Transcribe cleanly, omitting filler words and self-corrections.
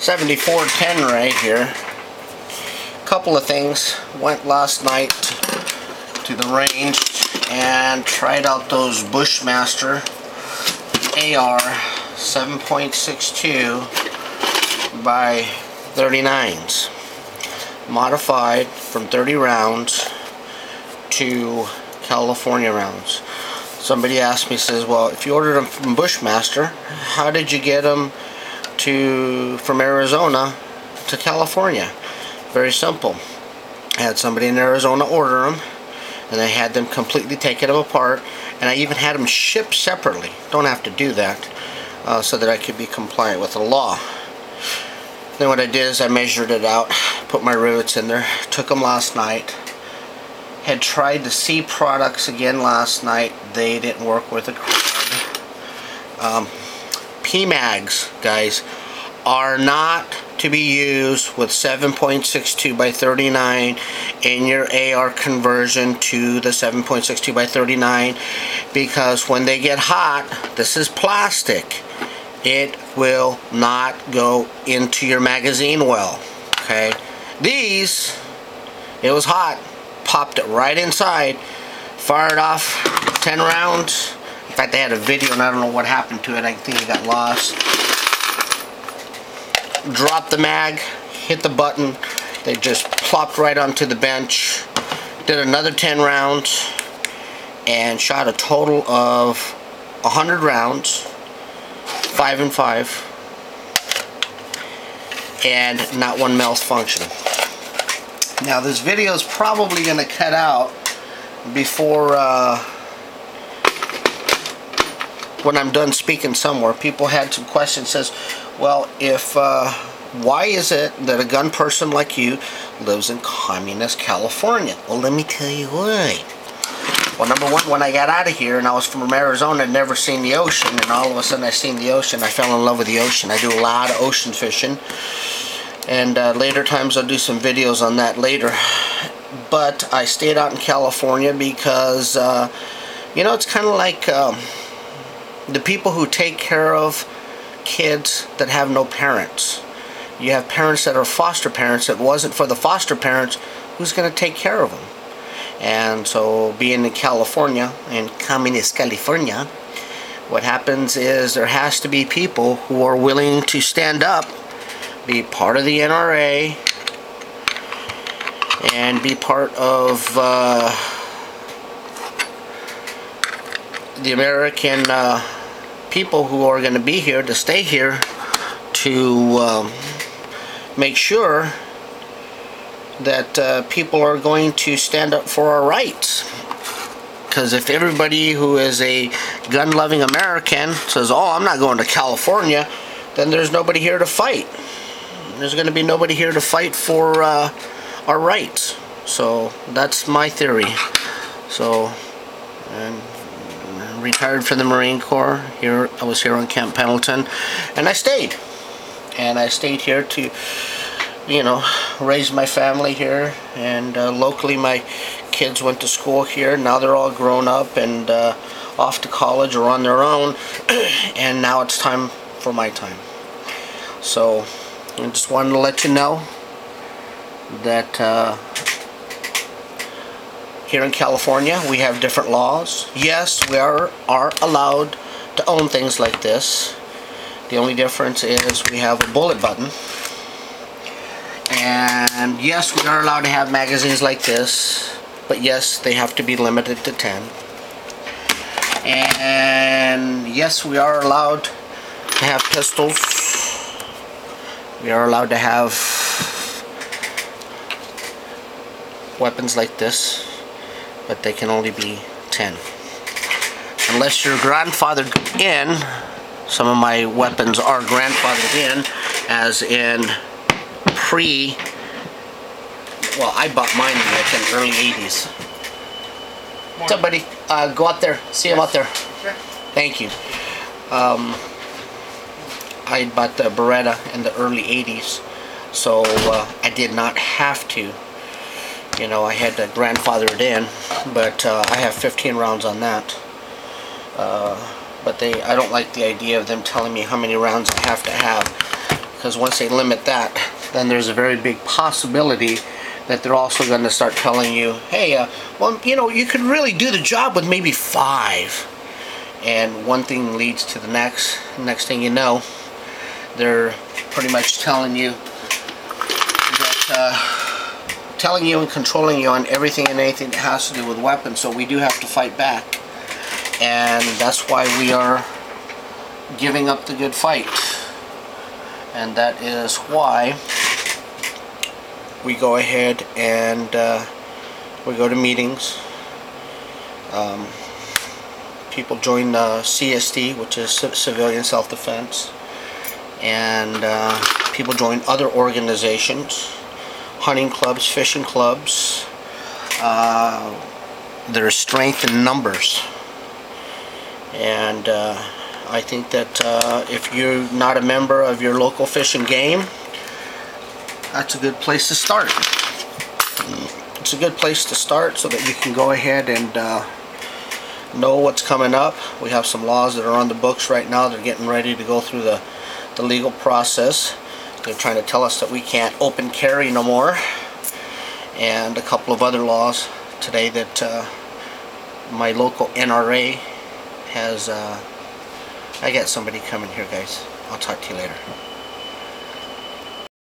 7410 right here. Couple of things. Went last night to the range and tried out those Bushmaster AR 7.62 by 39s, modified from 30 rounds to California rounds. Somebody asked me, says, well, if you ordered them from Bushmaster, how did you get them from Arizona to California? Very simple. I had somebody in Arizona order them, and I had them completely taken them apart, and I even had them shipped separately. Don't have to do that, so that I could be compliant with the law. Then what I did is I measured it out, put my rivets in there, took them last night. Had tried the C products again last night. They didn't work with the crowd. PMags, guys, are not to be used with 7.62 by 39 in your AR conversion to the 7.62 by 39, because when they get hot, this is plastic, it will not go into your magazine well. Okay, these, it was hot, popped it right inside, fired off 10 rounds. In fact, they had a video and I don't know what happened to it. I think it got lost. Dropped the mag, hit the button, they just plopped right onto the bench. Did another 10 rounds and shot a total of 100 rounds, 5 and 5, and not one malfunction. Now this video is probably going to cut out before when I'm done speaking somewhere. People had some questions. Says, well, if why is it that a gun person like you lives in communist California? Well, let me tell you why. Well, number one, when I got out of here and I was from Arizona, I'd never seen the ocean, and all of a sudden I seen the ocean. I fell in love with the ocean. I do a lot of ocean fishing, and later times I'll do some videos on that later. But I stayed out in California because you know, it's kind of like the people who take care of kids that have no parents. You have parents that are foster parents. If it wasn't for the foster parents, who's going to take care of them? And so being in California, in communist California, what happens is there has to be people who are willing to stand up, be part of the NRA, and be part of the American people who are going to be here, to stay here, to make sure that people are going to stand up for our rights. Because if everybody who is a gun-loving American says, oh, I'm not going to California, then there's nobody here to fight. There's going to be nobody here to fight for our rights. So that's my theory. So, and retired from the Marine Corps. Here, I was here on Camp Pendleton, and I stayed. And I stayed here to, you know, raise my family here. And locally, my kids went to school here. Now they're all grown up and off to college or on their own. And now it's time for my time. So I just wanted to let you know that here in California we have different laws. Yes, we are allowed to own things like this. The only difference is we have a bullet button. And yes, we are allowed to have magazines like this, but yes, they have to be limited to 10. And yes, we are allowed to have pistols. We are allowed to have weapons like this, but they can only be 10. Unless you're grandfathered in. Some of my weapons are grandfathered in, as in well, I bought mine like in the early 80s. What's up, buddy? Go out there. See him out there. Sure. Thank you. I bought the Beretta in the early 80s, so I did not have to. You know, I had to grandfather it in, but I have 15 rounds on that. But I don't like the idea of them telling me how many rounds I have to have, because once they limit that, then there's a very big possibility that they're also going to start telling you, hey, well, you know, you could really do the job with maybe 5. And one thing leads to the next. Next thing you know, they're pretty much telling you that, telling you and controlling you on everything and anything that has to do with weapons. So we do have to fight back, and that's why we are giving up the good fight. And that is why we go ahead and we go to meetings. People join CSD, which is Civilian Self-Defense, and people join other organizations, hunting clubs, fishing clubs. There's strength in numbers, and I think that if you're not a member of your local Fish and Game, that's a good place to start. It's a good place to start so that you can go ahead and know what's coming up. We have some laws that are on the books right now. They're getting ready to go through the legal process. They're trying to tell us that we can't open carry no more, and a couple of other laws today that my local NRA has. I got somebody coming here, guys. I'll talk to you later.